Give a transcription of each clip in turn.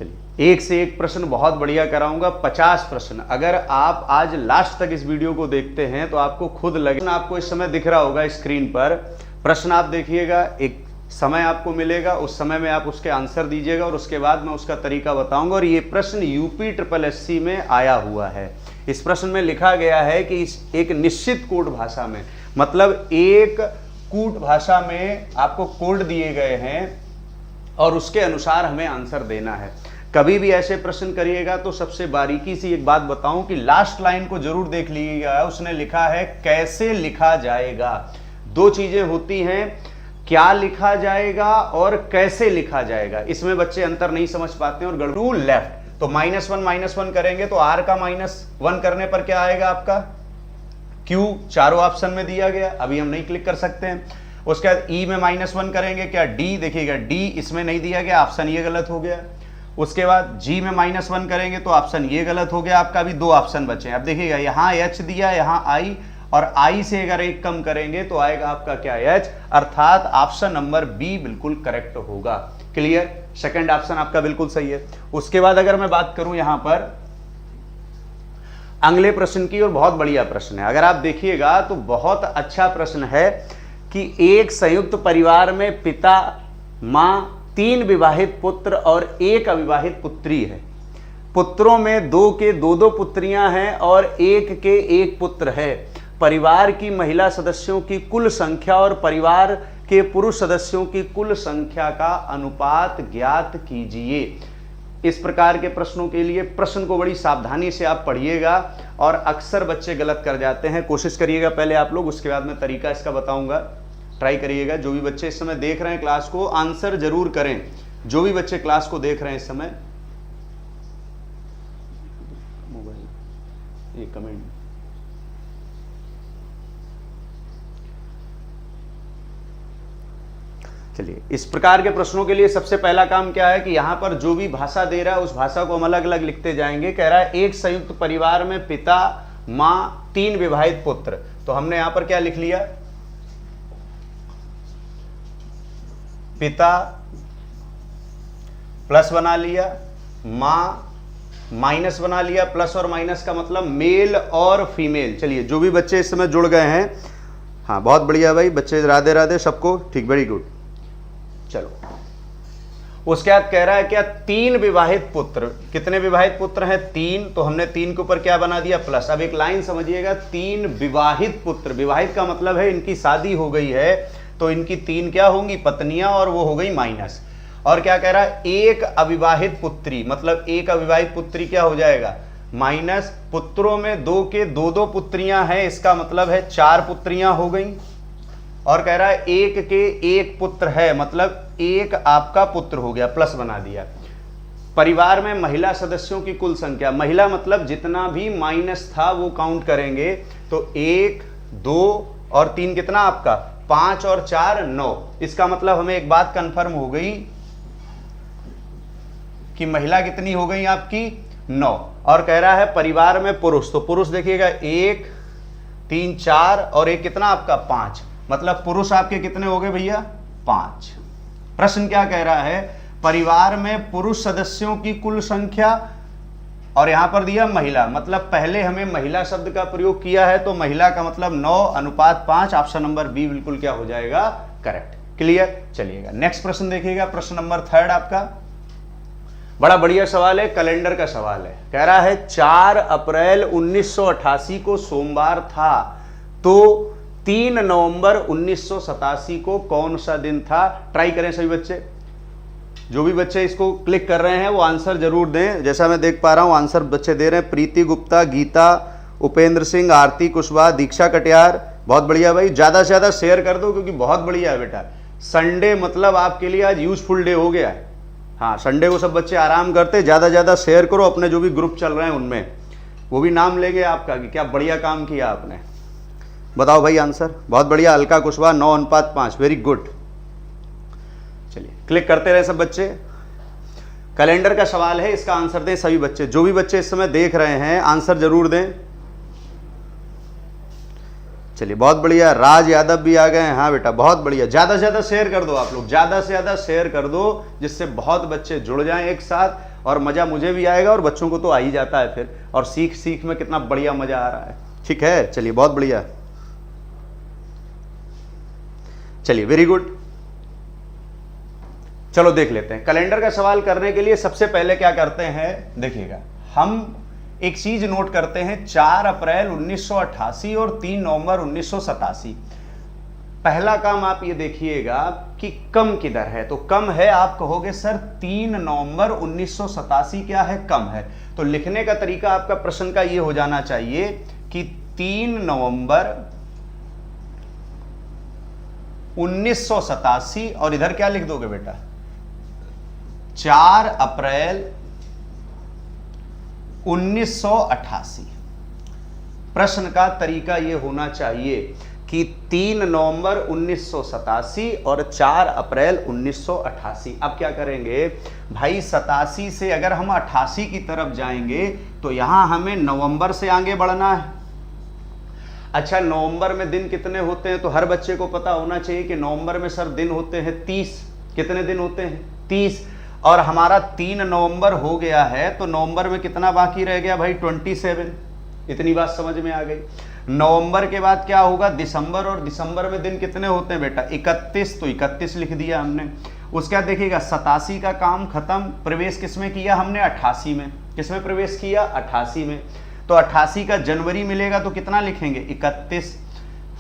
चलिए एक से एक प्रश्न बहुत बढ़िया कराऊंगा, 50 प्रश्न। अगर आप आज लास्ट तक इस वीडियो को देखते हैं तो आपको खुद लगे, आपको इस समय दिख रहा होगा स्क्रीन पर प्रश्न, आप देखिएगा, एक समय आपको मिलेगा, उस समय में आप उसके आंसर दीजिएगा और उसके बाद मैं उसका तरीका बताऊंगा। और ये प्रश्न यूपी SSSC में आया हुआ है। इस प्रश्न में लिखा गया है कि एक निश्चित कोड भाषा में, मतलब एक कूट भाषा में आपको कोड दिए गए हैं और उसके अनुसार हमें आंसर देना है। कभी भी ऐसे प्रश्न करिएगा तो सबसे बारीकी से एक बात बताऊं कि लास्ट लाइन को जरूर देख लीजिएगा। उसने लिखा है कैसे लिखा जाएगा। दो चीजें होती हैं, क्या लिखा जाएगा और कैसे लिखा जाएगा। इसमें बच्चे अंतर नहीं समझ पाते हैं और टू लेफ्ट। तो -1 करेंगे तो r का -1 करने पर क्या आएगा आपका Q, चारों ऑप्शन में दिया गया, अभी हम नहीं क्लिक कर सकते हैं। उसके बाद E में -1 करेंगे, क्या D, देखिएगा D इसमें नहीं दिया गया, ऑप्शन ये गलत हो गया। उसके बाद G में -1 करेंगे तो ऑप्शन ये गलत हो गया आपका, अभी दो ऑप्शन बचे हैं। अब देखिएगा यहाँ H दिया, यहाँ I, और I से अगर एक कम करेंगे तो आएगा आपका क्या H, अर्थात ऑप्शन नंबर B बिल्कुल करेक्ट होगा। क्लियर, सेकंड ऑप्शन आपका बिल्कुल सही है। उसके बाद अगर मैं बात करूं यहां पर अगले प्रश्न की, और बहुत बढ़िया प्रश्न है, अगर आप देखिएगा तो बहुत अच्छा प्रश्न है कि एक संयुक्त परिवार में पिता, मां, 3 विवाहित पुत्र और 1 अविवाहित पुत्री है। पुत्रों में 2 के 2 पुत्रियां हैं और 1 के 1 पुत्र है। परिवार की महिला सदस्यों की कुल संख्या और परिवार के पुरुष सदस्यों की कुल संख्या का अनुपात ज्ञात कीजिए। इस प्रकार के प्रश्नों के लिए प्रश्न को बड़ी सावधानी से आप पढ़िएगा और अक्सर बच्चे गलत कर जाते हैं। कोशिश करिएगा पहले आप लोग, उसके बाद मैं तरीका इसका बताऊंगा, ट्राई करिएगा। जो भी बच्चे इस समय देख रहे हैं क्लास को, आंसर जरूर करें। जो भी बच्चे क्लास को देख रहे हैं इस समय, मोबाइल एक कमेंट, चलिए इस प्रकार के प्रश्नों के लिए सबसे पहला काम क्या है कि यहां पर जो भी भाषा दे रहा है उस भाषा को हम अलग अलग लिखते जाएंगे। कह रहा है एक संयुक्त परिवार में पिता, मां, 3 विवाहित पुत्र, तो हमने यहां पर क्या लिख लिया, पिता प्लस बना लिया, मां माइनस बना लिया। प्लस और माइनस का मतलब मेल और फीमेल। चलिए जो भी बच्चे इस समय जुड़ गए हैं, हाँ बहुत बढ़िया भाई बच्चे, राधे राधे सबको, ठीक, वेरी गुड। चलो उसके बाद कह रहा है क्या 3 विवाहित पुत्र, कितने विवाहित पुत्र हैं 3, तो हमने 3 के ऊपर क्या बना दिया प्लस। अब एक लाइन समझिएगा, 3 विवाहित पुत्र, विवाहित का मतलब है इनकी शादी हो गई है, तो इनकी 3 क्या होंगी पत्नियां, और वो हो गई माइनस। और क्या कह रहा है 1 अविवाहित पुत्री, मतलब 1 अविवाहित पुत्री क्या हो जाएगा माइनस। पुत्रों में 2 के 2 पुत्रियां हैं, इसका मतलब है 4 पुत्रियां हो गई। और कह रहा है 1 के 1 पुत्र है, मतलब 1 आपका पुत्र हो गया, प्लस बना दिया। परिवार में महिला सदस्यों की कुल संख्या, महिला मतलब जितना भी माइनस था वो काउंट करेंगे, तो 1, 2 और 3 कितना आपका 5 और 4 9। इसका मतलब हमें एक बात कंफर्म हो गई कि महिला कितनी हो गई आपकी 9। और कह रहा है परिवार में पुरुष, तो पुरुष देखिएगा 1, 3, 4 और एक कितना आपका 5, मतलब पुरुष आपके कितने हो गए भैया 5। प्रश्न क्या कह रहा है, परिवार में पुरुष सदस्यों की कुल संख्या, और यहां पर दिया महिला, मतलब पहले हमें महिला शब्द का प्रयोग किया है, तो महिला का मतलब 9:5। ऑप्शन नंबर बी बिल्कुल क्या हो जाएगा करेक्ट। क्लियर, चलिएगा नेक्स्ट प्रश्न देखिएगा, प्रश्न नंबर 3 आपका बड़ा बढ़िया सवाल है, कैलेंडर का सवाल है। कह रहा है 4 अप्रैल 1988 को सोमवार था, तो 3 नवंबर 1987 को कौन सा दिन था। ट्राई करें सभी बच्चे, जो भी बच्चे इसको क्लिक कर रहे हैं वो आंसर जरूर दें। जैसा मैं देख पा रहा हूं आंसर बच्चे दे रहे हैं, प्रीति गुप्ता, गीता, उपेंद्र सिंह, आरती कुशवाहा, दीक्षा कटियार, बहुत बढ़िया भाई। ज्यादा से ज्यादा शेयर कर दो क्योंकि बहुत बढ़िया है बेटा। संडे मतलब आपके लिए आज यूजफुल डे हो गया है। हाँ संडे को सब बच्चे आराम करते, ज्यादा से ज्यादा शेयर करो, अपने जो भी ग्रुप चल रहे हैं उनमें, वो भी नाम लेंगे आपका कि क्या बढ़िया काम किया आपने। बताओ भाई आंसर, बहुत बढ़िया। Alka Kushwaha 9:5, very good. चलिए क्लिक करते रहे सब बच्चे। कैलेंडर का सवाल है, इसका आंसर दें सभी बच्चे। जो भी बच्चे इस समय देख रहे हैं आंसर जरूर दें। चलिए बहुत बढ़िया, राज यादव भी आ गए हैं। हाँ बेटा बहुत बढ़िया, ज़्यादा से ज़्यादा शेयर कर दो आप लोग, ज़्यादा से ज़्यादा शेयर कर दो, जिससे बहुत बच्चे जुड़ जाएं एक साथ, और मज़ा मुझे भी आएगा और बच्चों को तो आ ही जाता है फिर, और सीख सीख में कितना बढ़िया मज़ा आ रहा है। ठीक है, चलिए बहुत बढ़िया, चलिए वेरी गुड। चलो देख लेते हैं कैलेंडर का सवाल करने के लिए सबसे पहले क्या करते हैं, देखिएगा हम एक चीज नोट करते हैं, 4 अप्रैल 1988 और 3 नवंबर 1987। पहला काम आप ये देखिएगा कि कम किधर है, तो कम है, आप कहोगे सर 3 नवंबर 1987 क्या है, कम है। तो लिखने का तरीका आपका प्रश्न का ये हो जाना चाहिए कि 3 नवंबर 1987, और इधर क्या लिख दोगे बेटा, 4 अप्रैल 1988। प्रश्न का तरीका यह होना चाहिए कि 3 नवंबर 1987 और 4 अप्रैल 1988। अब क्या करेंगे भाई, 87 से अगर हम 88 की तरफ जाएंगे तो यहां हमें नवंबर से आगे बढ़ना है। अच्छा, नवंबर में दिन कितने होते हैं, तो हर बच्चे को पता होना चाहिए कि नवंबर में सर दिन होते हैं 30। कितने दिन होते हैं, 30। और हमारा 3 नवंबर हो गया है, तो नवंबर में कितना बाकी रह गया भाई, 27। इतनी बात समझ में आ गई। नवंबर के बाद क्या होगा, दिसंबर, और दिसंबर में दिन कितने होते हैं बेटा, 31, तो 31 लिख दिया हमने। उसके बाद देखिएगा 87 का काम खत्म, प्रवेश किसमें किया हमने, 88 में। किसमें प्रवेश किया, 88 में। तो 88 का जनवरी मिलेगा तो कितना लिखेंगे, 31।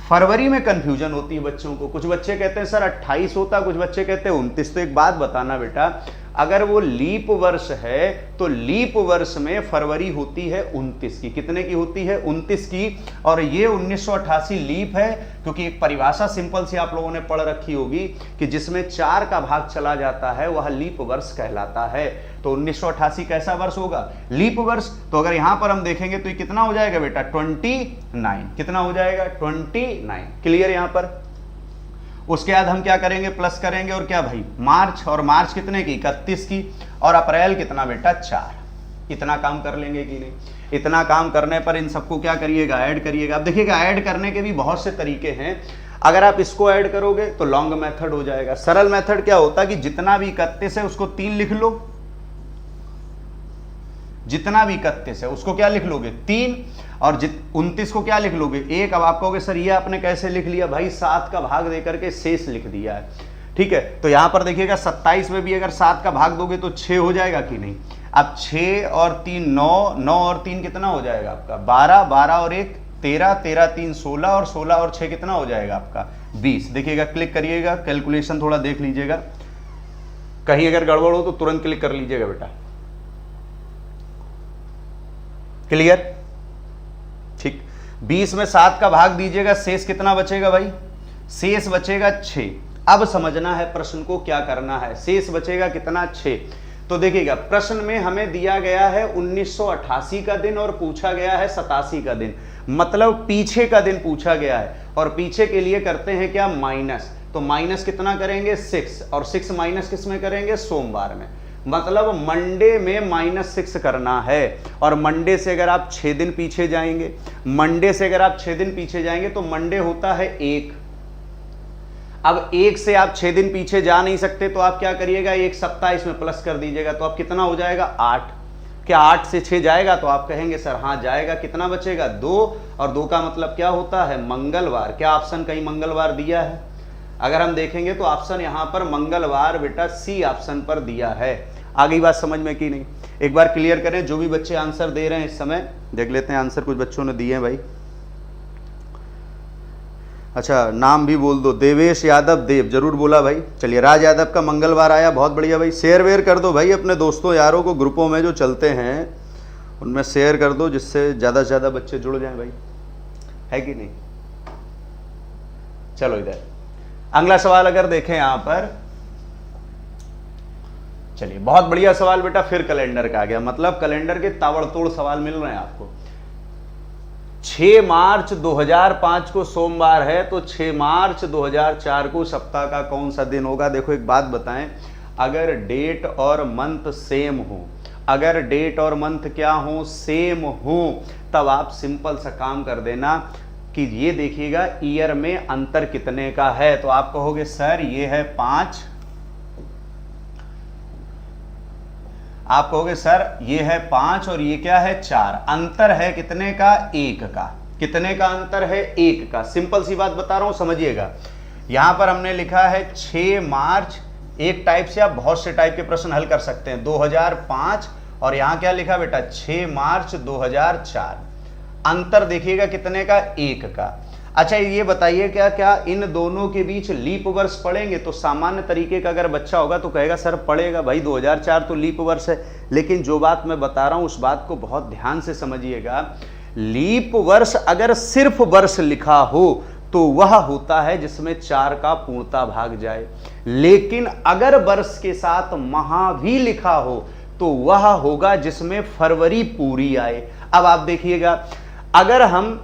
फरवरी में कंफ्यूजन होती है बच्चों को, कुछ बच्चे कहते हैं सर 28 होता, कुछ बच्चे कहते हैं 29। तो एक बात बताना बेटा, अगर वो लीप वर्ष है तो लीप वर्ष में फरवरी होती है 29 की। कितने की होती है, 29 की। और ये 1988 लीप है, क्योंकि एक परिभाषा सिंपल सी आप लोगों ने पढ़ रखी होगी कि जिसमें 4 का भाग चला जाता है वह लीप वर्ष कहलाता है। तो 1988 कैसा वर्ष होगा, लीप वर्ष। तो अगर यहां पर हम देखेंगे तो ये कितना हो जाएगा बेटा, 29। कितना हो जाएगा, 29। क्लियर यहां पर। उसके बाद हम क्या करेंगे, प्लस करेंगे, और क्या भाई, मार्च। और मार्च कितने की, 31 की। और अप्रैल कितना बेटा, 4। इतना काम कर लेंगे कि नहीं। इतना काम करने पर इन सबको क्या करिएगा, ऐड करिएगा। अब देखिएगा ऐड करने के भी बहुत से तरीके हैं। अगर आप इसको ऐड करोगे तो लॉन्ग मेथड हो जाएगा। सरल मेथड क्या होता है कि जितना भी 31 है उसको 3 लिख लो, जितना भी 31 है उसको क्या लिख लोगे, 3। और 29 को क्या लिख लोगे, 1। अब आप कहोगे सर ये आपने कैसे लिख लिया, भाई 7 का भाग देकर के शेष लिख दिया है। ठीक है, तो यहां पर देखिएगा 27 में भी अगर 7 का भाग दोगे तो 6 हो जाएगा कि नहीं। अब 6 और 3 9, 9 और 3 कितना हो जाएगा आपका, 12, 12 और 1 13, 13 3 16, और 16 और 6 कितना हो जाएगा आपका, 20। देखिएगा, क्लिक करिएगा, कैलकुलेशन थोड़ा देख लीजिएगा, कहीं अगर गड़बड़ हो तो तुरंत क्लिक कर लीजिएगा बेटा। क्लियर, ठीक। 20 में 7 का भाग दीजिएगा, शेष कितना बचेगा भाई, शेष बचेगा 6। अब समझना है प्रश्न को क्या करना है, शेष बचेगा कितना, 6। तो देखिएगा प्रश्न में हमें दिया गया है 1988 का दिन और पूछा गया है 87 का दिन, मतलब पीछे का दिन पूछा गया है। और पीछे के लिए करते हैं क्या, माइनस। तो माइनस कितना करेंगे, 6, और 6 माइनस किस में करेंगे, सोमवार में। मतलब मंडे में -6 करना है। और मंडे से अगर आप 6 दिन पीछे जाएंगे, मंडे से अगर आप 6 दिन पीछे जाएंगे तो मंडे होता है 1। अब 1 से आप 6 दिन पीछे जा नहीं सकते, तो आप क्या करिएगा, 1 सप्ताह इसमें प्लस कर दीजिएगा, तो अब कितना हो जाएगा, 8। क्या 8 से 6 जाएगा, तो आप कहेंगे सर हाँ जाएगा। कितना बचेगा, 2। और 2 का मतलब क्या होता है, मंगलवार। क्या ऑप्शन कहीं मंगलवार दिया है, अगर हम देखेंगे तो ऑप्शन यहां पर मंगलवार बेटा सी ऑप्शन पर दिया है। आ गई बात समझ में कि नहीं, एक बार क्लियर करें। जो भी बच्चे आंसर दे रहे हैं इस समय देख लेते हैं आंसर, कुछ बच्चों ने दिए हैं भाई। अच्छा, नाम भी बोल दो, देवेश यादव, देव जरूर बोला भाई। चलिए, राज यादव का मंगलवार आया, बहुत बढ़िया भाई। शेयर वेयर कर दो भाई अपने दोस्तों यारों को, ग्रुपों में जो चलते हैं उनमें शेयर कर दो, जिससे ज़्यादा से ज़्यादा बच्चे जुड़ जाएं भाई, है कि नहीं। चलो इधर अगला सवाल अगर देखें यहां पर, चलिए बहुत बढ़िया सवाल बेटा, फिर कैलेंडर का आ गया। मतलब कैलेंडर के ताबड़तोड़ सवाल मिल रहे हैं आपको। 6 मार्च 2005 को सोमवार है, तो 6 मार्च 2004 को सप्ताह का कौन सा दिन होगा। देखो एक बात बताएं, अगर डेट और मंथ सेम हो, अगर डेट और मंथ क्या हो, सेम हो, तब आप सिंपल सा काम कर देना, कि ये देखिएगा ईयर में अंतर कितने का है, तो आप कहोगे सर ये है 5, आप कहोगे सर ये है 5 और ये क्या है 4, अंतर है कितने का, 1 का। कितने का अंतर है, 1 का। सिंपल सी बात बता रहा हूं, समझिएगा। यहां पर हमने लिखा है 6 मार्च, एक टाइप से आप बहुत से टाइप के प्रश्न हल कर सकते हैं, 2005, और यहां क्या लिखा बेटा 6 मार्च 2004। अंतर देखिएगा कितने का, 1 का। अच्छा ये बताइए क्या क्या इन दोनों के बीच लीप वर्ष पड़ेंगे? तो सामान्य तरीके का अगर बच्चा होगा तो कहेगा सर पड़ेगा भाई, 2004 तो लीप वर्ष है। लेकिन जो बात मैं बता रहा हूं उस बात को बहुत ध्यान से समझिएगा। लीप वर्ष अगर सिर्फ वर्ष लिखा हो तो वह होता है जिसमें 4 का पूर्णता भाग जाए, लेकिन अगर वर्ष के साथ माह भी लिखा हो तो वह होगा जिसमें फरवरी पूरी आए। अब आप देखिएगा, अगर हम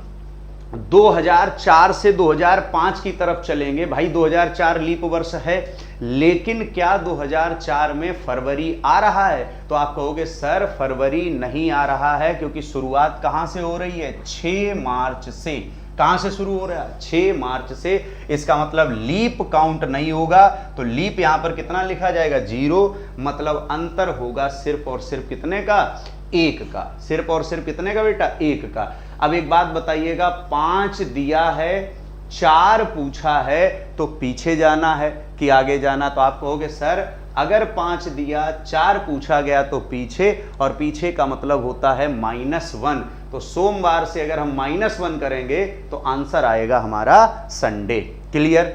2004 से 2005 की तरफ चलेंगे, भाई 2004 लीप वर्ष है, लेकिन क्या 2004 में फरवरी आ रहा है? तो आप कहोगे सर फरवरी नहीं आ रहा है, क्योंकि शुरुआत कहां से हो रही है, 6 मार्च से। कहां से शुरू हो रहा है, 6 मार्च से। इसका मतलब लीप काउंट नहीं होगा, तो लीप यहां पर कितना लिखा जाएगा, 0। मतलब अंतर होगा सिर्फ और सिर्फ कितने का, 1 का। सिर्फ और सिर्फ कितने का बेटा, 1 का। अब एक बात बताइएगा, 5 दिया है, 4 पूछा है, तो पीछे जाना है कि आगे जाना? तो आप कहोगे सर अगर 5 दिया, 4 पूछा गया तो पीछे, और पीछे का मतलब होता है -1। तो सोमवार से अगर हम -1 करेंगे तो आंसर आएगा हमारा संडे। क्लियर?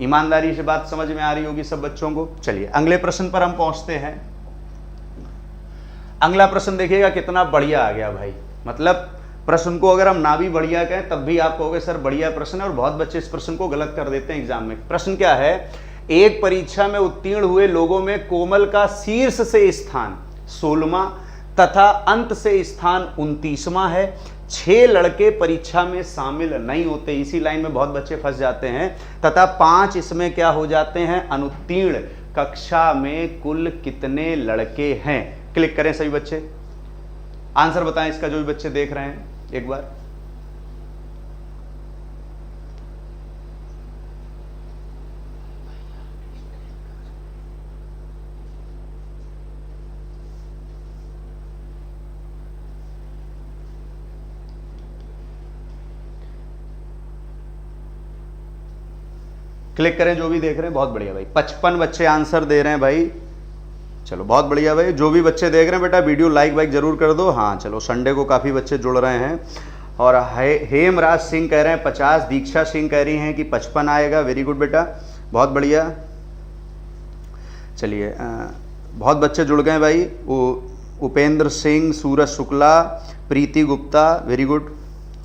ईमानदारी से बात समझ में आ रही होगी सब बच्चों को। चलिए अगले प्रश्न पर हम पहुंचते हैं। अगला प्रश्न देखिएगा कितना बढ़िया आ गया भाई। मतलब प्रश्न को अगर हम ना भी बढ़िया कहें तब भी आप कहोगे सर बढ़िया प्रश्न है, और बहुत बच्चे इस प्रश्न को गलत कर देते हैं एग्जाम में। प्रश्न क्या है, एक परीक्षा में उत्तीर्ण हुए लोगों में कोमल का शीर्ष से स्थान 16वां तथा अंत से स्थान 29वां है। 6 लड़के परीक्षा में शामिल नहीं होते, इसी लाइन में बहुत बच्चे फंस जाते हैं, तथा 5 इसमें क्या हो जाते हैं, अनुत्तीर्ण। कक्षा में कुल कितने लड़के हैं? क्लिक करें सभी बच्चे, आंसर बताएं इसका, जो भी बच्चे देख रहे हैं एक बार। क्लिक करें जो भी देख रहे हैं, बहुत बढ़िया भाई। 55 बच्चे आंसर दे रहे हैं भाई, चलो बहुत बढ़िया भाई। जो भी बच्चे देख रहे हैं बेटा वीडियो लाइक वाइक जरूर कर दो। हाँ चलो, संडे को काफ़ी बच्चे जुड़ रहे हैं। और हेमराज सिंह कह रहे हैं 50, दीक्षा सिंह कह रही हैं कि 55 आएगा। वेरी गुड बेटा, बहुत बढ़िया। चलिए बहुत बच्चे जुड़ गए भाई। उपेंद्र सिंह, सूरज शुक्ला, प्रीति गुप्ता, वेरी गुड।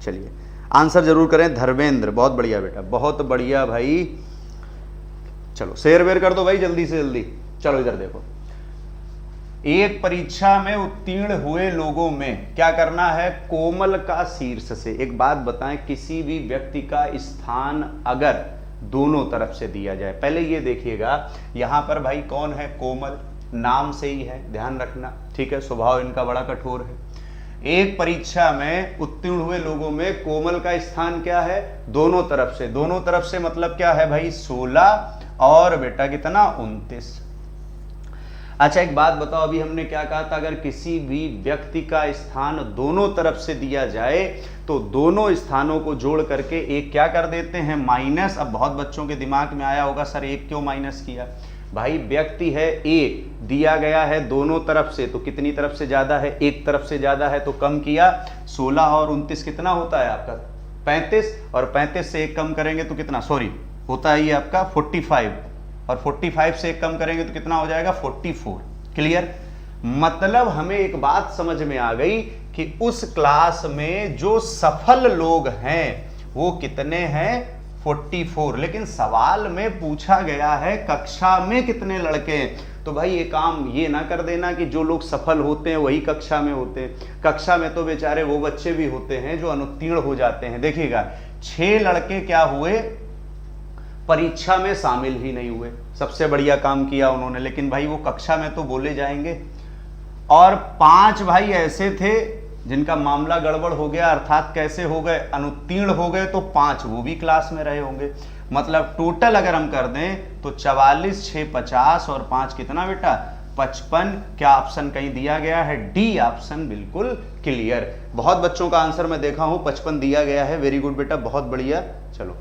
चलिए आंसर जरूर करें। धर्मेंद्र, बहुत बढ़िया बेटा, बहुत बढ़िया भाई। चलो शेयर वेयर कर दो भाई जल्दी से जल्दी। चलो इधर देखो, एक परीक्षा में उत्तीर्ण हुए लोगों में क्या करना है, कोमल का शीर्ष से। एक बात बताएं, किसी भी व्यक्ति का स्थान अगर दोनों तरफ से दिया जाए, पहले ये देखिएगा यहां पर भाई कौन है, कोमल, नाम से ही है, ध्यान रखना, ठीक है। स्वभाव इनका बड़ा कठोर है। एक परीक्षा में उत्तीर्ण हुए लोगों में कोमल का स्थान क्या है, दोनों तरफ से। दोनों तरफ से मतलब क्या है भाई, 16 और बेटा कितना, 29। अच्छा एक बात बताओ, अभी हमने क्या कहा था, अगर किसी भी व्यक्ति का स्थान दोनों तरफ से दिया जाए तो दोनों स्थानों को जोड़ करके एक क्या कर देते हैं, माइनस। अब बहुत बच्चों के दिमाग में आया होगा सर एक क्यों माइनस किया, भाई व्यक्ति है एक, दिया गया है दोनों तरफ से, तो कितनी तरफ से ज्यादा है, एक तरफ से ज्यादा है, तो कम किया। 16 और 29 कितना होता है आपका, 35, और 35 से एक कम करेंगे तो कितना, सॉरी होता है ये आपका 45, और 45 से एक कम करेंगे तो कितना हो जाएगा, 44। क्लियर? मतलब हमें एक बात समझ में आ गई कि उस क्लास में जो सफल लोग हैं वो कितने हैं, 44। लेकिन सवाल में पूछा गया है कक्षा में कितने लड़के हैं, तो भाई ये काम ये ना कर देना कि जो लोग सफल होते हैं वही कक्षा में होते हैं। कक्षा में तो बेचारे वो बच्चे भी होते हैं जो अनुत्तीर्ण हो जाते हैं। देखिएगा 6 लड़के क्या हुए, परीक्षा में शामिल ही नहीं हुए, सबसे बढ़िया काम किया उन्होंने, लेकिन भाई वो कक्षा में तो बोले जाएंगे। और 5 भाई ऐसे थे जिनका मामला गड़बड़ हो गया अर्थात कैसे हो गए, अनुत्तीर्ण हो गए, तो 5 वो भी क्लास में रहे होंगे। मतलब टोटल अगर हम कर दें तो 44, 6 50 और 5 कितना बेटा 55। क्या ऑप्शन कहीं दिया गया है? डी ऑप्शन बिल्कुल क्लियर। बहुत बच्चों का आंसर मैं देखा हूं 55 दिया गया है। वेरी गुड बेटा, बहुत बढ़िया। चलो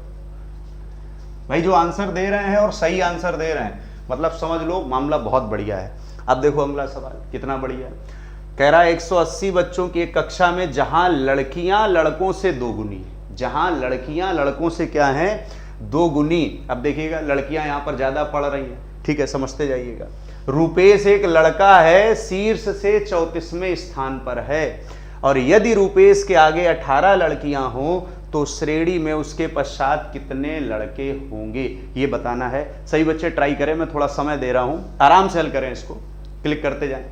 भाई जो आंसर दे रहे हैं और सही आंसर दे रहे हैं मतलब समझ लो मामला बहुत बढ़िया है। अब देखो अगला सवाल कितना बढ़िया है। कह रहा है 180 बच्चों की एक कक्षा में जहां लड़कियां लड़कों से दोगुनी, जहां लड़कियां लड़कों से क्या है दोगुनी। अब देखिएगा लड़कियां यहां पर ज्यादा पढ़ रही हैं, ठीक है, समझते जाइएगा। रूपेश एक लड़का है, शीर्ष से 34वें स्थान पर है और यदि रूपेश के आगे 18 लड़कियां हो तो श्रेणी में उसके पश्चात कितने लड़के होंगे, ये बताना है। सही बच्चे ट्राई करें, मैं थोड़ा समय दे रहा हूं, आराम से हल करें, इसको क्लिक करते जाएं।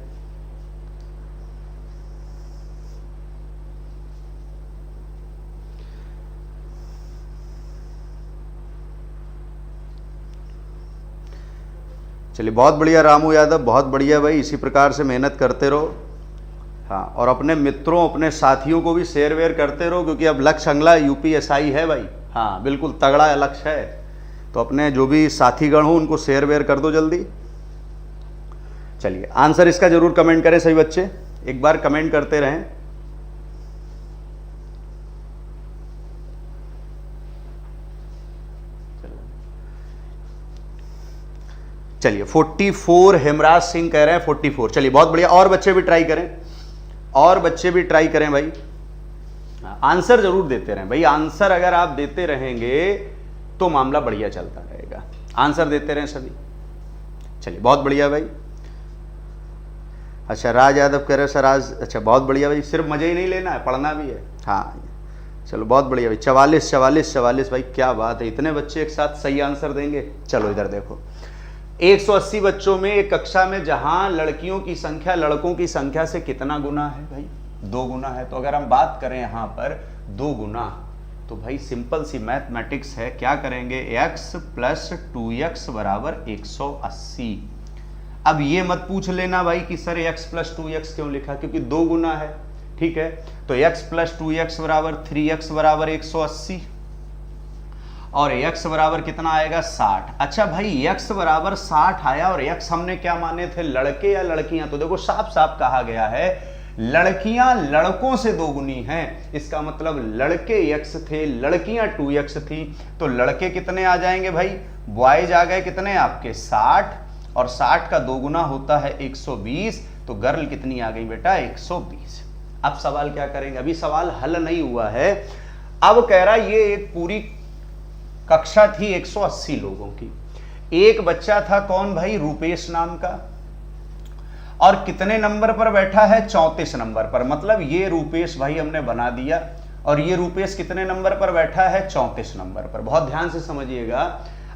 चलिए बहुत बढ़िया रामू यादव, बहुत बढ़िया भाई, इसी प्रकार से मेहनत करते रहो। हाँ, और अपने मित्रों अपने साथियों को भी शेयर वेयर करते रहो क्योंकि अब लक्ष्य अगला यूपीएसआई है भाई। हाँ बिल्कुल तगड़ा लक्ष्य है, तो अपने जो भी साथीगण हो उनको शेयर वेयर कर दो जल्दी। चलिए आंसर इसका जरूर कमेंट करें सभी बच्चे, एक बार कमेंट करते रहें। चलिए 44 हेमराज सिंह कह रहे हैं 44। चलिए बहुत बढ़िया, और बच्चे भी ट्राई करें, और बच्चे भी ट्राई करें भाई। आंसर जरूर देते रहें भाई, आंसर अगर आप देते रहेंगे तो मामला बढ़िया चलता रहेगा। आंसर देते रहें सभी। चलिए बहुत बढ़िया भाई। अच्छा राज यादव कह रहे सर आज, अच्छा बहुत बढ़िया भाई, सिर्फ मजे ही नहीं लेना है, पढ़ना भी है। हाँ चलो बहुत बढ़िया भाई। 44 44 44 भाई, क्या बात है, इतने बच्चे एक साथ सही आंसर देंगे। चलो इधर देखो, 180 बच्चों में एक कक्षा में जहां लड़कियों की संख्या लड़कों की संख्या से कितना गुना है भाई? 2 गुना है। तो अगर हम बात करें यहां पर 2 गुना, तो भाई सिंपल सी मैथमेटिक्स है, क्या करेंगे x प्लस 2x बराबर 180। अब ये मत पूछ लेना भाई कि सर x प्लस 2x क्यों लिखा, क्योंकि 2 गुना है, ठीक है। तो x प्लस 2x बराबर 3x बराबर 180 और x बराबर कितना आएगा 60। अच्छा भाई x बराबर 60 आया और x हमने क्या माने थे, लड़के या लड़कियां? तो देखो साफ साफ कहा गया है लड़कियां लड़कों से 2 गुनी हैं, इसका मतलब लड़के x थे लड़कियां 2x थी। तो लड़के कितने आ जाएंगे भाई, बॉयज आ गए कितने आपके 60 और 60 का 2 गुना होता है 120, तो गर्ल कितनी आ गई बेटा 120। अब सवाल क्या करेंगे, अभी सवाल हल नहीं हुआ है। अब कह रहा ये एक पूरी कक्षा थी 180 लोगों की, एक बच्चा था कौन भाई, रूपेश नाम का, और कितने नंबर पर बैठा है 34 नंबर पर। मतलब ये रूपेश भाई हमने बना दिया और ये रूपेश कितने नंबर पर बैठा है 34 नंबर पर। बहुत ध्यान से समझिएगा।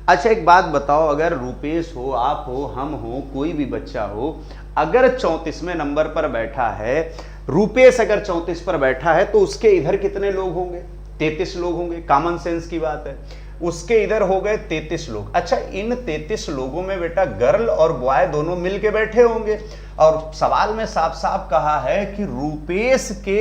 अच्छा एक बात बताओ, अगर रूपेश हो, आप हो, हम हो, कोई भी बच्चा हो, अगर 34वें नंबर पर बैठा है, रूपेश अगर 34 पर बैठा है तो उसके इधर कितने लोग होंगे, 33 लोग होंगे। कॉमन सेंस की बात है, उसके इधर हो गए 33 लोग। अच्छा इन 33 लोगों में बेटा गर्ल और बॉय दोनों मिलके बैठे होंगे और सवाल में साफ साफ कहा है कि रूपेश के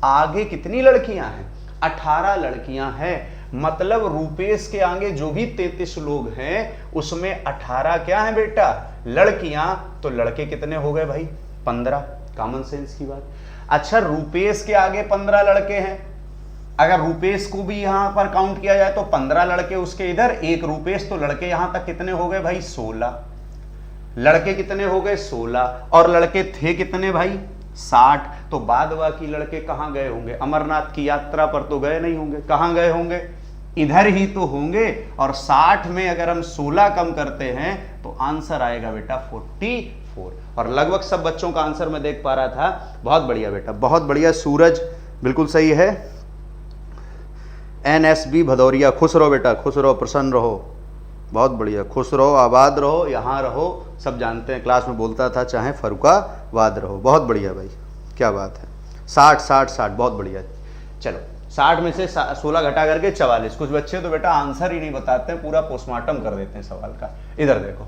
आगे कितनी लड़कियां हैं, 18 लड़कियां हैं। मतलब रूपेश के आगे जो भी 33 लोग हैं उसमें 18 क्या है बेटा लड़कियां, तो लड़के कितने हो गए भाई 15। कॉमन सेंस की बात। अच्छा रूपेश के आगे 15 लड़के हैं, अगर रूपेश को भी यहां पर काउंट किया जाए तो 15 लड़के उसके इधर, एक रूपेश, तो लड़के यहां तक कितने हो गए भाई 16। लड़के कितने हो गए 16 और लड़के थे कितने भाई 60। तो बाद बाकी लड़के कहां गए होंगे, अमरनाथ की यात्रा पर तो गए नहीं होंगे, कहां गए होंगे, इधर ही तो होंगे। और 60 में अगर हम 16 कम करते हैं तो आंसर आएगा बेटा 44। और लगभग सब बच्चों का आंसर मैं देख पा रहा था। बहुत बढ़िया बेटा, बहुत बढ़िया। सूरज बिल्कुल सही है। NSB भदौरिया, खुश रहो बेटा, खुश रहो, प्रसन्न रहो, बहुत बढ़िया, खुश रहो, आबाद रहो, यहाँ रहो। सब जानते हैं, क्लास में बोलता था चाहे फरुखाबाद रहो। बहुत बढ़िया भाई, क्या बात है। 60 60 60, बहुत बढ़िया। चलो 60 में से 16 घटा करके 44। कुछ बच्चे तो बेटा आंसर ही नहीं बताते हैं, पूरा पोस्टमार्टम कर देते हैं सवाल का। इधर देखो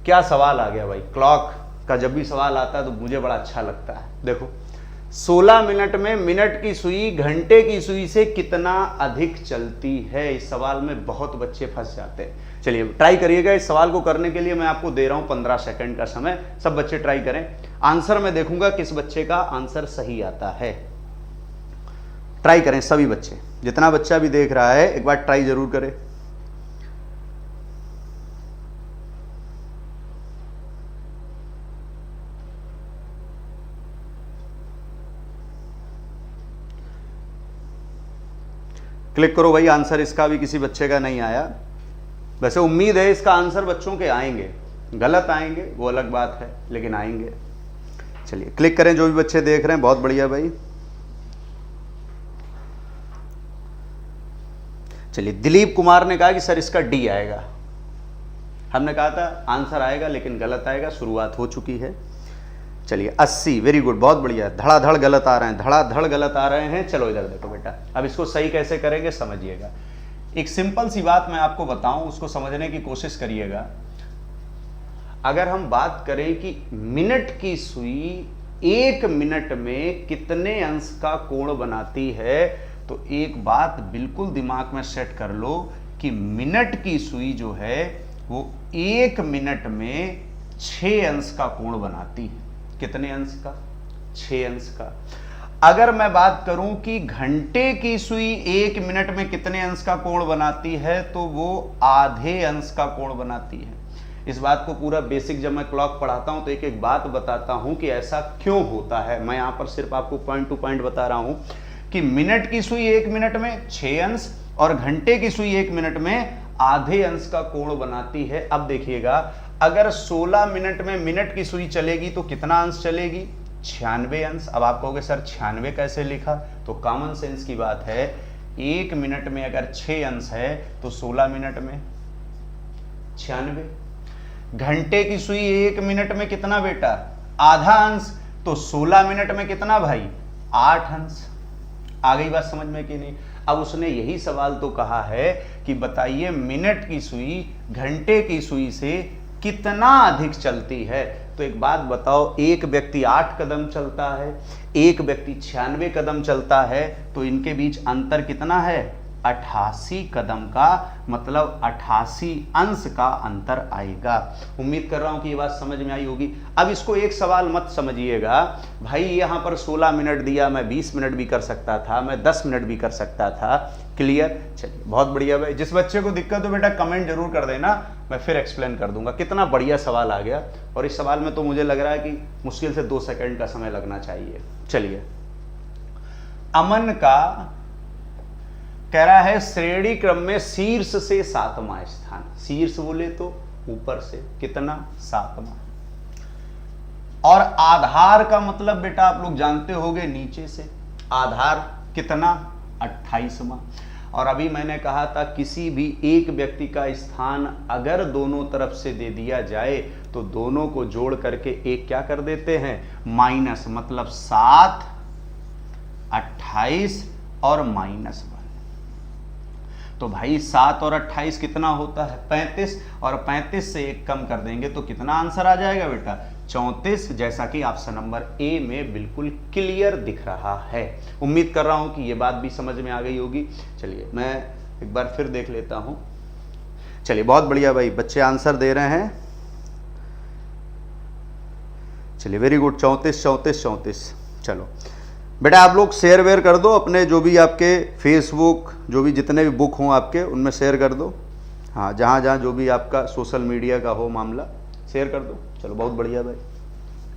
क्या सवाल आ गया भाई। क्लॉक का जब भी सवाल आता है तो मुझे बड़ा अच्छा लगता है। देखो 16 मिनट में मिनट की सुई घंटे की सुई से कितना अधिक चलती है। इस सवाल में बहुत बच्चे फंस जाते हैं। चलिए ट्राई करिएगा। इस सवाल को करने के लिए मैं आपको दे रहा हूं 15 सेकंड का समय। सब बच्चे ट्राई करें। आंसर मैं देखूंगा किस बच्चे का आंसर सही आता है। ट्राई करें सभी बच्चे, जितना बच्चा भी देख रहा है एक बार ट्राई जरूर करें। क्लिक करो भाई। आंसर इसका भी किसी बच्चे का नहीं आया। वैसे उम्मीद है इसका आंसर बच्चों के आएंगे, गलत आएंगे वो अलग बात है, लेकिन आएंगे। चलिए क्लिक करें जो भी बच्चे देख रहे हैं। बहुत बढ़िया भाई। चलिए दिलीप कुमार ने कहा कि सर इसका डी आएगा। हमने कहा था आंसर आएगा लेकिन गलत आएगा। शुरुआत हो चुकी है। चलिए 80, वेरी गुड, बहुत बढ़िया। धड़ाधड़ गलत आ रहे हैं, धड़ाधड़ गलत आ रहे हैं। चलो इधर देखो बेटा, अब इसको सही कैसे करेंगे समझिएगा। एक सिंपल सी बात मैं आपको बताऊं, उसको समझने की कोशिश करिएगा। अगर हम बात करें कि मिनट की सुई 1 मिनट में कितने अंश का कोण बनाती है, तो एक बात बिल्कुल दिमाग में सेट कर लो कि मिनट की सुई जो है वो 1 मिनट में 6 अंश का कोण बनाती है। कितने अंश का? 6 अंश का। अगर मैं बात करूं कि घंटे की सुई 1 मिनट में कितने अंश का कोण बनाती है, तो वो आधे अंश का कोण बनाती है। इस बात को पूरा बेसिक जब मैं क्लॉक पढ़ाता हूं तो एक एक बात बताता हूं कि ऐसा क्यों होता है। मैं यहां पर सिर्फ आपको पॉइंट टू पॉइंट बता रहा हूं कि मिनट की सुई 1 मिनट में 6 अंश और घंटे की सुई 1 मिनट में आधे अंश का कोण बनाती है। अब देखिएगा, अगर 16 मिनट में मिनट की सुई चलेगी तो कितना अंश चलेगी? 96 अंश। अब आप कहोगे सर 96 कैसे लिखा? तो कॉमन सेंस की बात है, 1 मिनट में अगर 6 अंश है तो 16 मिनट में 96। घंटे की सुई 1 मिनट में कितना बेटा? आधा अंश। तो 16 मिनट में कितना भाई? 8 अंश। आ गई बात समझ में कि नहीं? अब उसने यही सवाल तो कहा है कि बताइए मिनट की सुई घंटे की सुई से कितना अधिक चलती है। तो एक बात बताओ, एक व्यक्ति 8 कदम चलता है, एक व्यक्ति 96 कदम चलता है, तो इनके बीच अंतर कितना है? 88 कदम का, मतलब 88 अंश का अंतर आएगा। उम्मीद कर रहा हूं कि ये बात समझ में आई होगी। अब इसको एक सवाल मत समझिएगा भाई, यहां पर 16 मिनट दिया, मैं 20 मिनट भी कर सकता था, मैं 10 मिनट भी कर सकता था। क्लियर? चलिए बहुत बढ़िया भाई। जिस बच्चे को दिक्कत हो बेटा कमेंट जरूर कर देना, मैं फिर एक्सप्लेन कर दूंगा। कितना बढ़िया सवाल आ गया, और इस सवाल में तो मुझे लग रहा है कि मुश्किल से 2 सेकंड का समय लगना चाहिए। चलिए, अमन का कह रहा है श्रेणी क्रम में शीर्ष से 7वां स्थान। शीर्ष बोले तो ऊपर से, कितना? 7वां। और आधार का मतलब बेटा आप लोग जानते होंगे, नीचे से। आधार कितना? 28वां। और अभी मैंने कहा था किसी भी एक व्यक्ति का स्थान अगर दोनों तरफ से दे दिया जाए तो दोनों को जोड़ करके एक क्या कर देते हैं? माइनस। मतलब 7, 28 और -1। तो भाई 7 और 28 कितना होता है? 35। और 35 से 1 कम कर देंगे तो कितना आंसर आ जाएगा बेटा? 34, जैसा कि ऑप्शन नंबर ए में बिल्कुल क्लियर दिख रहा है। उम्मीद कर रहा हूं कि ये बात भी समझ में आ गई होगी। चलिए मैं एक बार फिर देख लेता हूं। चलिए बहुत बढ़िया भाई, बच्चे आंसर दे रहे हैं। चलिए वेरी गुड, 34, 34, 34। चलो बेटा आप लोग शेयर वेयर कर दो अपने, जो भी आपके फेसबुक, जो भी जितने भी बुक हों आपके, उनमें शेयर कर दो। हाँ, जहाँ जहाँ जो भी आपका सोशल मीडिया का हो मामला, शेयर कर दो। चलो बहुत बढ़िया भाई,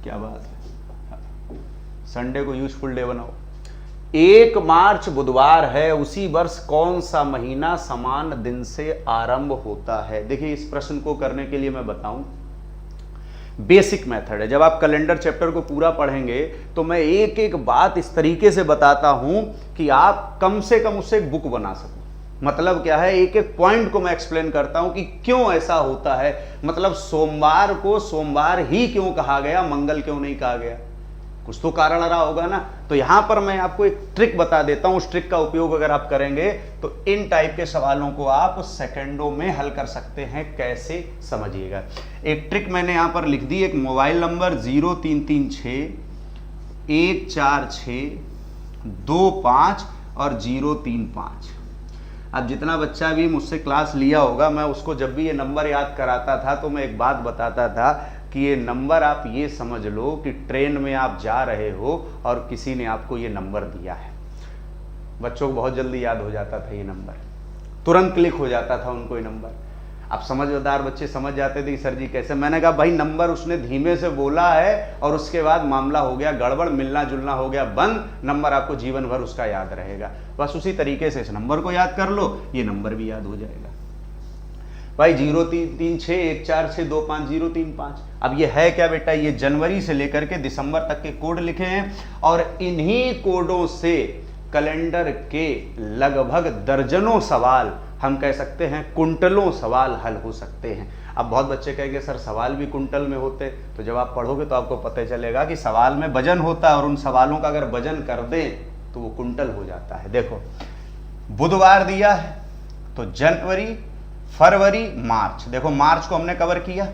क्या बात है। संडे को यूजफुल डे बनाओ। 1 मार्च बुधवार है, उसी वर्ष कौन सा महीना समान दिन से आरंभ होता है? देखिए इस प्रश्न को करने के लिए मैं बताऊं, बेसिक मेथड है। जब आप कैलेंडर चैप्टर को पूरा पढ़ेंगे तो मैं एक एक बात इस तरीके से बताता हूं कि आप कम से कम उससे एक बुक बना सको। मतलब क्या है, एक एक पॉइंट को मैं एक्सप्लेन करता हूं कि क्यों ऐसा होता है। मतलब सोमवार को सोमवार ही क्यों कहा गया, मंगल क्यों नहीं कहा गया? कुछ तो कारण रहा होगा ना। तो यहां पर मैं आपको एक ट्रिक बता देता हूं। उस ट्रिक का उपयोग अगर आप करेंगे तो इन टाइप के सवालों को आप सेकंडों में हल कर सकते हैं। कैसे, समझिएगा। एक ट्रिक मैंने यहां पर लिख दी। एक मोबाइल नंबर 0336 1 4 6 2 5 और 0 3 5। अब जितना बच्चा भी मुझसे क्लास लिया होगा, मैं उसको जब भी ये नंबर याद कराता था तो मैं एक बात बताता था कि ये नंबर आप ये समझ लो कि ट्रेन में आप जा रहे हो और किसी ने आपको ये नंबर दिया है। बच्चों को बहुत जल्दी याद हो जाता था ये नंबर, तुरंत क्लिक हो जाता था उनको ये नंबर। अब समझदार बच्चे समझ जाते थे कि सर जी कैसे। मैंने कहा भाई नंबर उसने धीमे से बोला है और उसके बाद मामला हो गया गड़बड़, मिलना जुलना हो गया बंद, नंबर आपको जीवन भर उसका याद रहेगा। बस उसी तरीके से इस नंबर को याद कर लो, ये नंबर भी याद हो जाएगा भाई। 0 3 3 6 1 4 6 2 5 0 3 5। अब ये है क्या बेटा, ये जनवरी से लेकर के दिसंबर तक के कोड लिखे हैं और इन्हीं कोडों से कैलेंडर के लगभग दर्जनों सवाल, हम कह सकते हैं कुंटलों सवाल हल हो सकते हैं। अब बहुत बच्चे कहेंगे सर सवाल भी कुंटल में होते, तो जब आप पढ़ोगे तो आपको पता चलेगा कि सवाल में वजन होता है और उन सवालों का अगर वजन कर दें तो वो कुंटल हो जाता है। देखो बुधवार दिया है तो जनवरी फरवरी मार्च, देखो मार्च को हमने कवर किया।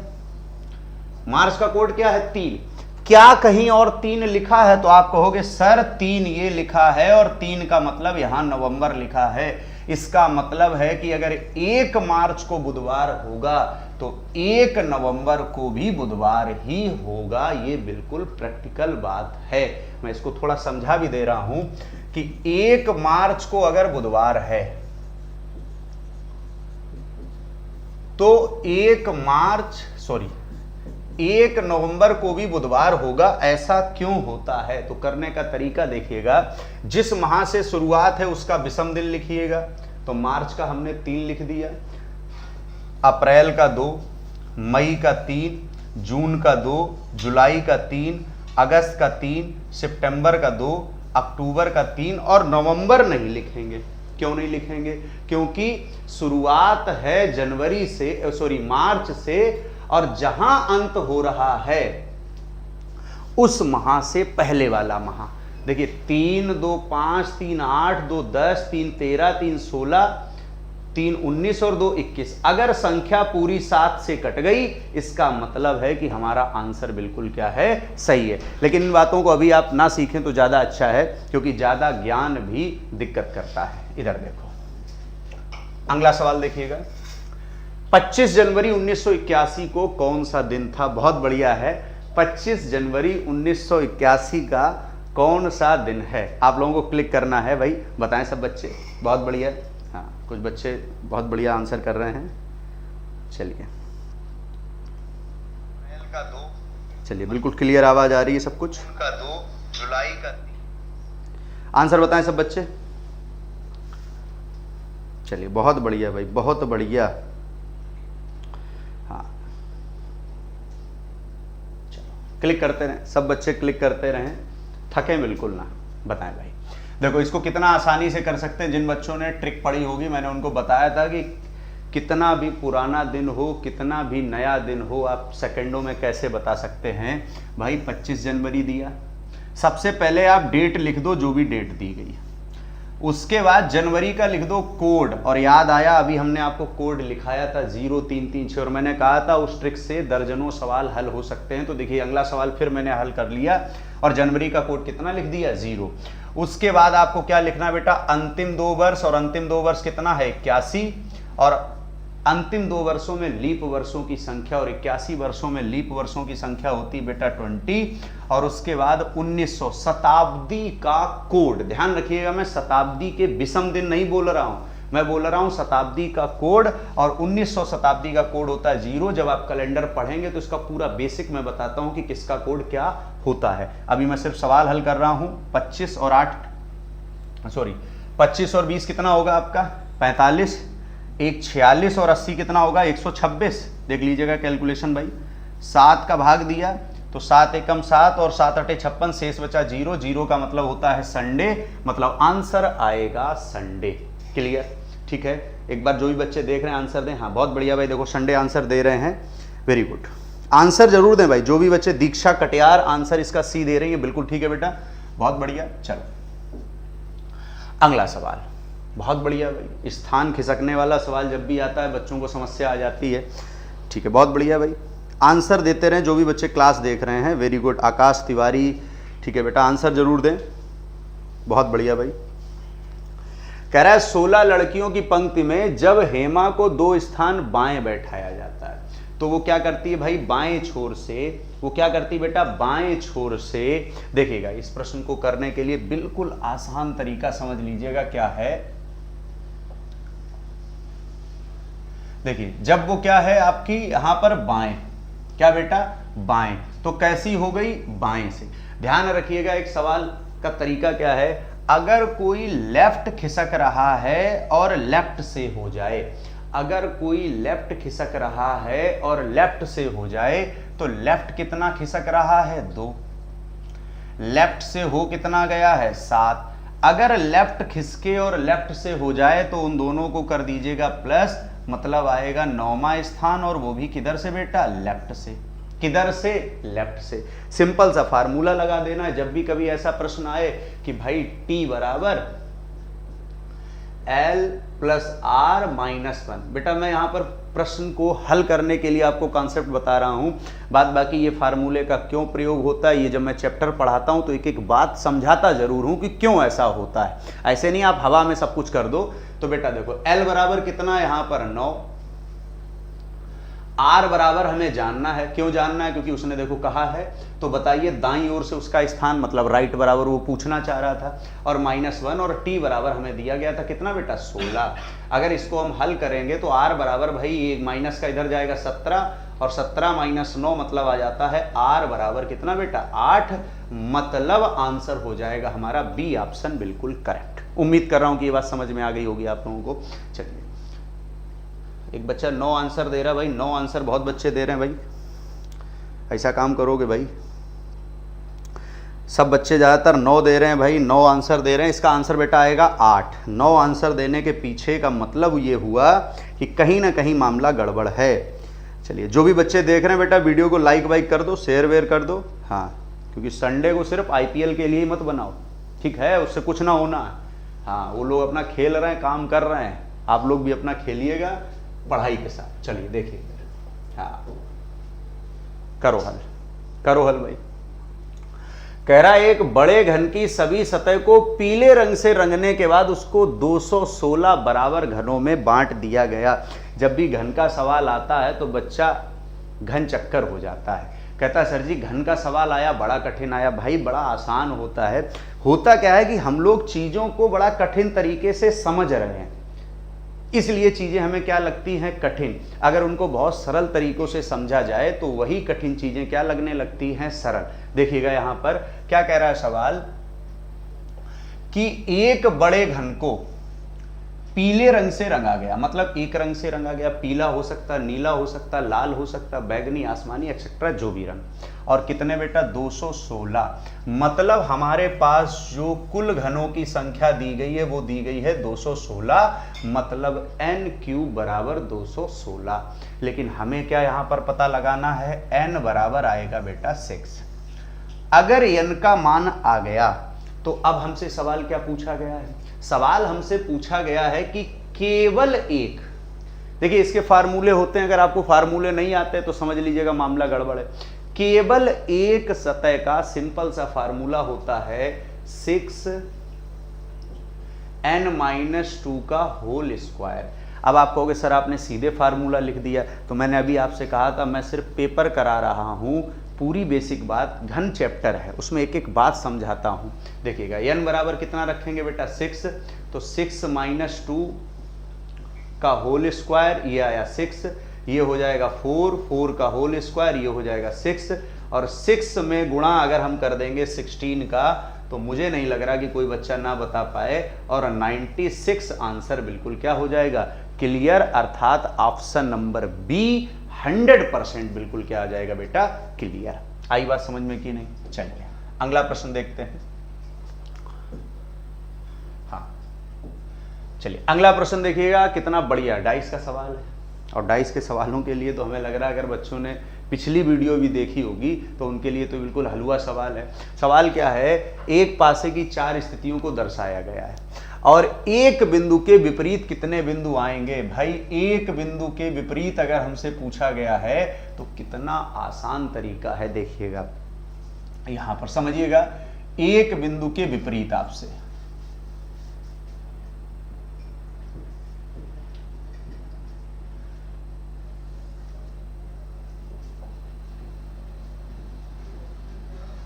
मार्च का कोड क्या है 3। क्या कहीं और 3 लिखा है तो आप कहोगे सर 3 ये लिखा है और 3 का मतलब यहां नवंबर लिखा है। इसका मतलब है कि अगर 1 मार्च को बुधवार होगा तो 1 नवंबर को भी बुधवार ही होगा। ये बिल्कुल प्रैक्टिकल बात है। मैं इसको थोड़ा समझा भी दे रहा हूं कि 1 मार्च को अगर बुधवार है तो 1 नवंबर को भी बुधवार होगा। ऐसा क्यों होता है तो करने का तरीका देखिएगा। जिस माह से शुरुआत है उसका विषम दिन लिखिएगा। तो मार्च का हमने 3 लिख दिया, अप्रैल का 2, मई का 3, जून का 2, जुलाई का 3, अगस्त का 3, सितंबर का 2, अक्टूबर का 3 और नवंबर नहीं लिखेंगे। क्यों नहीं लिखेंगे? क्योंकि शुरुआत है जनवरी से, मार्च से, और जहां अंत हो रहा है उस माह से पहले वाला माह। देखिए 3 2 5 3 8 2 10 3 13 3 16 3 19 और 2 21। अगर संख्या पूरी 7 से कट गई इसका मतलब है कि हमारा आंसर बिल्कुल क्या है, सही है। लेकिन इन बातों को अभी आप ना सीखें तो ज्यादा अच्छा है, क्योंकि ज्यादा ज्ञान भी दिक्कत करता है। इधर देखो अगला सवाल देखिएगा। 25 जनवरी 1981 को कौन सा दिन था? बहुत बढ़िया है। 25 जनवरी 1981 का कौन सा दिन है? आप लोगों को क्लिक करना है भाई, बताएं सब बच्चे। बहुत बढ़िया, हाँ कुछ बच्चे बहुत बढ़िया आंसर कर रहे हैं। चलिए अप्रैल का 2, चलिए बिल्कुल क्लियर आवाज आ रही है सब कुछ। का 2, जुलाई का 3। आंसर बताएं सब बच्चे। चलिए बहुत बढ़िया भाई, बहुत बढ़िया। हाँ चलो क्लिक करते रहें सब बच्चे, क्लिक करते रहें, थकें बिल्कुल ना। बताएं भाई। देखो इसको कितना आसानी से कर सकते हैं। जिन बच्चों ने ट्रिक पढ़ी होगी, मैंने उनको बताया था कि कितना भी पुराना दिन हो, कितना भी नया दिन हो, आप सेकंडों में कैसे बता सकते हैं। भाई 25 जनवरी दिया, सबसे पहले आप डेट लिख दो जो भी डेट दी गई, उसके बाद जनवरी का लिख दो कोड। और याद आया अभी हमने आपको कोड लिखाया था 0336 और मैंने कहा था उस ट्रिक से दर्जनों सवाल हल हो सकते हैं। तो देखिए अगला सवाल फिर मैंने हल कर लिया और जनवरी का कोड कितना लिख दिया, 0। उसके बाद आपको क्या लिखना है बेटा, अंतिम 2 वर्ष, और अंतिम 2 वर्ष कितना है 81, और अंतिम 2 वर्षों में लीप वर्षों की संख्या, और 81 वर्षों में लीप वर्षों की संख्या होती बेटा 20। और उसके बाद 1900 शताब्दी का कोड। ध्यान रखिएगा मैं शताब्दी के विषम दिन नहीं बोल रहा हूं, मैं बोल रहा हूं शताब्दी का कोड। और 1900 शताब्दी का कोड होता है 0। जब आप कैलेंडर पढ़ेंगे तो इसका पूरा बेसिक मैं बताता हूं कि किसका कोड क्या होता है। अभी मैं सिर्फ सवाल हल कर रहा हूं। 25 और 20 कितना होगा आपका 45, एक 46 और 80 कितना होगा 126। देख लीजिएगा कैलकुलेशन भाई। 7 का भाग दिया तो 7 एकम 7 और 7 अटे 56, शेष बचा 0। 0 का मतलब होता है संडे, मतलब आंसर आएगा संडे। क्लियर? ठीक है, एक बार जो भी बच्चे देख रहे हैं आंसर दें। हाँ बहुत बढ़िया भाई, देखो संडे आंसर दे रहे हैं, वेरी गुड। आंसर जरूर दें भाई, जो भी बच्चे। दीक्षा कटियार आंसर इसका सी दे रही है, बिल्कुल ठीक है बेटा, बहुत बढ़िया। चलो अगला सवाल, बहुत बढ़िया भाई। स्थान खिसकने वाला सवाल जब भी आता है बच्चों को समस्या आ जाती है। ठीक है, बहुत बढ़िया भाई, आंसर देते रहें जो भी बच्चे क्लास देख रहे हैं, वेरी गुड। आकाश तिवारी, ठीक है बेटा, आंसर जरूर दें। बहुत बढ़िया भाई। कह रहा है 16 लड़कियों की पंक्ति में जब हेमा को 2 स्थान बाएं बैठाया जाता है तो वो क्या करती है भाई, बाएं छोर से, वो क्या करती है बेटा, बाएं छोर से। देखिएगा इस प्रश्न को करने के लिए बिल्कुल आसान तरीका समझ लीजिएगा क्या है। देखिए जब वो क्या है आपकी यहां पर बाएं, क्या बेटा, बाएं, तो कैसी हो गई, बाएं से। ध्यान रखिएगा एक सवाल का तरीका क्या है, अगर कोई लेफ्ट खिसक रहा है और लेफ्ट से हो जाए, अगर कोई लेफ्ट खिसक रहा है और लेफ्ट से हो जाए तो लेफ्ट कितना खिसक रहा है, 2, लेफ्ट से हो कितना गया है, 7। अगर लेफ्ट खिसके और लेफ्ट से हो जाए तो उन दोनों को कर दीजिएगा प्लस, मतलब आएगा 9वां स्थान, और वो भी किधर से बेटा, लेफ्ट से। किधर से, लेफ्ट से। सिंपल सा फार्मूला लगा देना है जब भी कभी ऐसा प्रश्न आए कि भाई T बराबर L प्लस R माइनस 1। बेटा मैं यहां पर प्रश्न को हल करने के लिए आपको कॉन्सेप्ट बता रहा हूं, बात बाकी ये फार्मूले का क्यों प्रयोग होता है, ये जब मैं चैप्टर पढ़ाता हूं तो एक एक बात समझाता जरूर हूं कि क्यों ऐसा होता है। ऐसे नहीं आप हवा में सब कुछ कर दो। तो बेटा देखो L बराबर कितना है यहां पर 9, R बराबर हमें जानना है, क्यों जानना है, क्योंकि उसने देखो कहा है। तो बताइए दाईं ओर से उसका स्थान, मतलब राइट बराबर वो पूछना चाह रहा था, और -1, और T बराबर हमें दिया गया था कितना बेटा, 16। अगर इसको हम हल करेंगे तो R बराबर भाई एक माइनस का इधर जाएगा 17, और 17 - 9 मतलब आ जाता है R बराबर कितना बेटा, 8। मतलब आंसर हो जाएगा हमारा बी ऑप्शन बिल्कुल करेक्ट। उम्मीद कर रहा हूं कि ये बात समझ में आ गई होगी आप लोगों को। चलिए एक बच्चा 9 आंसर दे रहा है भाई, 9 आंसर बहुत बच्चे दे रहे हैं भाई। ऐसा काम करोगे भाई, सब बच्चे ज़्यादातर 9 दे रहे हैं भाई, 9 आंसर दे रहे हैं। इसका आंसर बेटा आएगा 8। 9 आंसर देने के पीछे का मतलब ये हुआ कि कहीं ना कहीं मामला गड़बड़ है। चलिए जो भी बच्चे देख रहे हैं बेटा वीडियो को लाइक वाइक कर दो, शेयर वेयर कर दो। हाँ, क्योंकि संडे को सिर्फ IPL के लिए ही मत बनाओ, ठीक है, उससे कुछ ना होना है। हाँ, वो लोग अपना खेल रहे हैं, काम कर रहे हैं, आप लोग भी अपना खेलिएगा पढ़ाई के साथ। चलिए देखिए, हाँ करो हल, करो हल भाई। कह रहा है एक बड़े घन की सभी सतह को पीले रंग से रंगने के बाद उसको 216 बराबर घनों में बांट दिया गया। जब भी घन का सवाल आता है तो बच्चा घन चक्कर हो जाता है, कहता है सर जी घन का सवाल आया बड़ा कठिन आया। भाई बड़ा आसान होता है। होता क्या है कि हम लोग चीजों को बड़ा कठिन तरीके से समझ रहे हैं, इसलिए चीजें हमें क्या लगती हैं, कठिन। अगर उनको बहुत सरल तरीकों से समझा जाए तो वही कठिन चीजें क्या लगने लगती हैं, सरल। देखिएगा यहां पर क्या कह रहा है सवाल, कि एक बड़े घन को पीले रंग से रंगा गया, मतलब एक रंग से रंगा गया, पीला हो सकता, नीला हो सकता, लाल हो सकता, बैगनी, आसमानी, एक्सेट्रा, जो भी रंग। और कितने बेटा, 216। मतलब हमारे पास जो कुल घनों की संख्या दी गई है वो दी गई है 216, मतलब n³ बराबर 216। लेकिन हमें क्या यहां पर पता लगाना है, n बराबर आएगा बेटा 6। अगर n का मान आ गया तो अब हमसे सवाल क्या पूछा गया है, सवाल हमसे पूछा गया है कि केवल एक, देखिए इसके फार्मूले होते हैं, अगर आपको फार्मूले नहीं आते तो समझ लीजिएगा मामला गड़बड़ है। केवल एक सतह का सिंपल सा फार्मूला होता है 6n-2 का होल स्क्वायर। अब आप कहोगे सर आपने सीधे फार्मूला लिख दिया, तो मैंने अभी आपसे कहा था मैं सिर्फ पेपर करा रहा हूं, पूरी बेसिक बात, घन चैप्टर है उसमें एक एक बात समझाता हूं। देखिएगा n बराबर कितना रखेंगे बेटा 6, तो 6 - 2 का होल स्क्वायर, ये आया 6, ये हो जाएगा 4, 4 का होल स्क्वायर, ये हो जाएगा 6, और 6 में गुणा अगर हम कर देंगे 16 का तो मुझे नहीं लग रहा कि कोई बच्चा ना बता पाए, और 96 आंसर बिल्कुल क्या हो जाएगा, क्लियर। अर्थात ऑप्शन नंबर बी 100% बिल्कुल क्या आ जाएगा बेटा, क्लियर। आई बात समझ में कि नहीं। चलिए अगला प्रश्न देखते हैं। हाँ चलिए अगला प्रश्न देखिएगा, कितना बढ़िया डाइस का सवाल है। और डाइस के सवालों के लिए तो हमें लग रहा है अगर बच्चों ने पिछली वीडियो भी देखी होगी तो उनके लिए तो बिल्कुल हलवा सवाल है। सवाल क्या है, एक पासे की 4 स्थितियों को दर्शाया गया है और एक बिंदु के विपरीत कितने बिंदु आएंगे। भाई एक बिंदु के विपरीत अगर हमसे पूछा गया है तो कितना आसान तरीका है, देखिएगा यहां पर समझिएगा। एक बिंदु के विपरीत आपसे।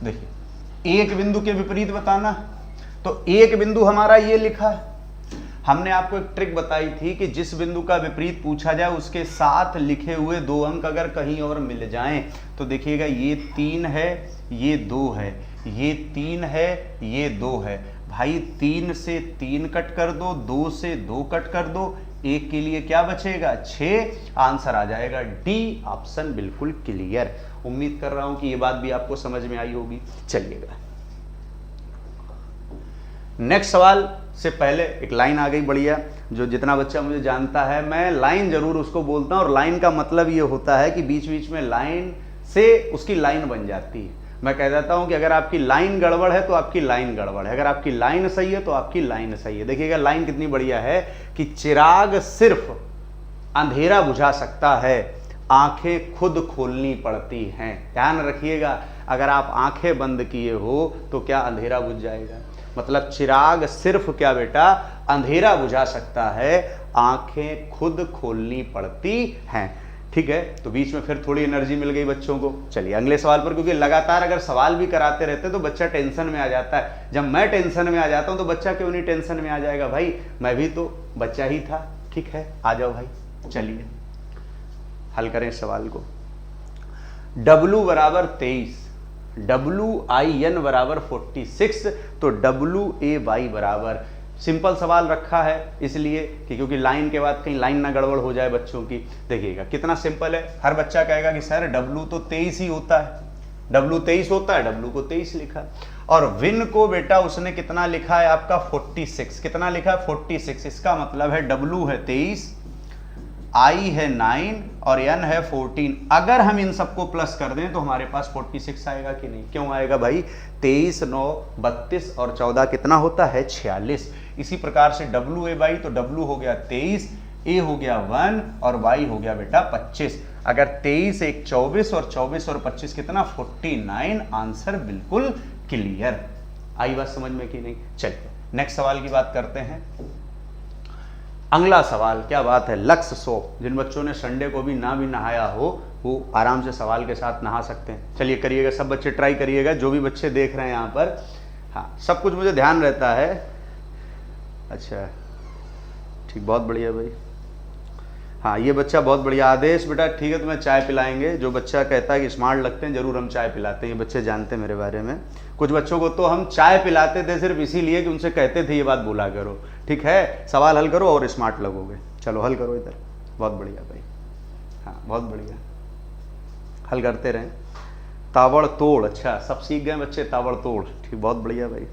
देखिए एक बिंदु के विपरीत बताना, तो एक बिंदु हमारा ये लिखा है। हमने आपको एक ट्रिक बताई थी कि जिस बिंदु का विपरीत पूछा जाए उसके साथ लिखे हुए 2 अंक अगर कहीं और मिल जाएं, तो देखिएगा ये 3 है, ये 2 है, ये 3 है, ये 2 है। भाई 3 से 3 कट कर दो, 2 से 2 कट कर दो, एक के लिए क्या बचेगा 6, आंसर आ जाएगा डी ऑप्शन। बिल्कुल क्लियर। उम्मीद कर रहा हूं कि ये बात भी आपको समझ में आई होगी। चलिएगा नेक्स्ट सवाल से पहले एक लाइन आ गई बढ़िया, जो जितना बच्चा मुझे जानता है मैं लाइन जरूर उसको बोलता हूं, और लाइन का मतलब ये होता है कि बीच बीच में लाइन से उसकी लाइन बन जाती है। मैं कह देता हूं कि अगर आपकी लाइन गड़बड़ है तो आपकी लाइन गड़बड़ है, अगर आपकी लाइन सही है तो आपकी लाइन सही है। देखिएगा लाइन कितनी बढ़िया है कि चिराग सिर्फ अंधेरा बुझा सकता है, आंखें खुद खोलनी पड़ती हैं। ध्यान रखिएगा, अगर आप आंखें बंद किए हो तो क्या अंधेरा बुझ जाएगा? मतलब चिराग सिर्फ क्या बेटा अंधेरा बुझा सकता है, आंखें खुद खोलनी पड़ती हैं। ठीक है, तो बीच में फिर थोड़ी एनर्जी मिल गई बच्चों को। चलिए अगले सवाल पर, क्योंकि लगातार अगर सवाल भी कराते रहते तो बच्चा टेंशन में आ जाता है। जब मैं टेंशन में आ जाता हूं तो बच्चा क्यों नहीं टेंशन में आ जाएगा? भाई मैं भी तो बच्चा ही था। ठीक है, आ जाओ भाई, चलिए हल करें इस सवाल को। W बराबर 23, WIN बराबर 46, तो WAY बराबर, सिंपल सवाल रखा है इसलिए कि क्योंकि लाइन के बाद कहीं लाइन ना गड़बड़ हो जाए बच्चों की। देखिएगा कितना सिंपल है। हर बच्चा कहेगा कि सर W तो 23 ही होता है, W 23 होता है, W को 23 लिखा। और विन को बेटा उसने कितना लिखा है आपका 46, कितना लिखा है 46। इसका मतलब है W है 23, I है 9 और N है 14। अगर हम इन सबको प्लस कर दें तो हमारे पास 46 आएगा कि नहीं? क्यों आएगा भाई? 23, 9, 32 और 14 कितना होता है? 46। इसी प्रकार से WA/, तो W हो गया 23, A हो गया 1 और Y हो गया बेटा 25। अगर 23 एक 24 और 24 और 25 कितना 49। आंसर बिल्कुल क्लियर। आई बात समझ में कि नहीं? चलिए नेक्स्ट सवाल की बात करते हैं। अगला सवाल, क्या बात है, लक्ष्य 100। जिन बच्चों ने संडे को भी ना भी नहाया हो वो आराम से सवाल के साथ नहा सकते हैं। चलिए करिएगा, सब बच्चे ट्राई करिएगा, जो भी बच्चे देख रहे हैं यहाँ पर। हाँ सब कुछ मुझे ध्यान रहता है। अच्छा ठीक, बहुत बढ़िया भाई। हाँ ये बच्चा बहुत बढ़िया। आदेश बेटा ठीक है, तुम्हें चाय पिलाएंगे। जो बच्चा कहता है कि स्मार्ट लगते हैं, जरूर हम चाय पिलाते हैं। ये बच्चे जानते हैं मेरे बारे में। कुछ बच्चों को तो हम चाय पिलाते थे सिर्फ इसीलिए कि उनसे कहते थे ये बात बोला करो। ठीक है, सवाल हल करो और स्मार्ट लगोगे। चलो हल करो इधर। बहुत बढ़िया भाई, हाँ बहुत बढ़िया, हल करते रहें। ताबड़तोड़, अच्छा सब सीख गए बच्चे ताबड़तोड़। ठीक, बहुत बढ़िया भाई।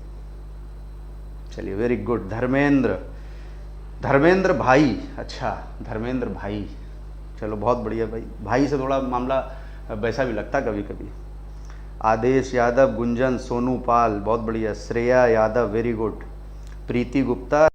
चलिए वेरी गुड। धर्मेंद्र भाई, अच्छा धर्मेंद्र भाई, चलो बहुत बढ़िया भाई। भाई से थोड़ा मामला वैसा भी लगता कभी कभी। आदेश यादव, गुंजन, सोनू पाल, बहुत बढ़िया। Shreya Yadav, very good. प्रीति गुप्ता,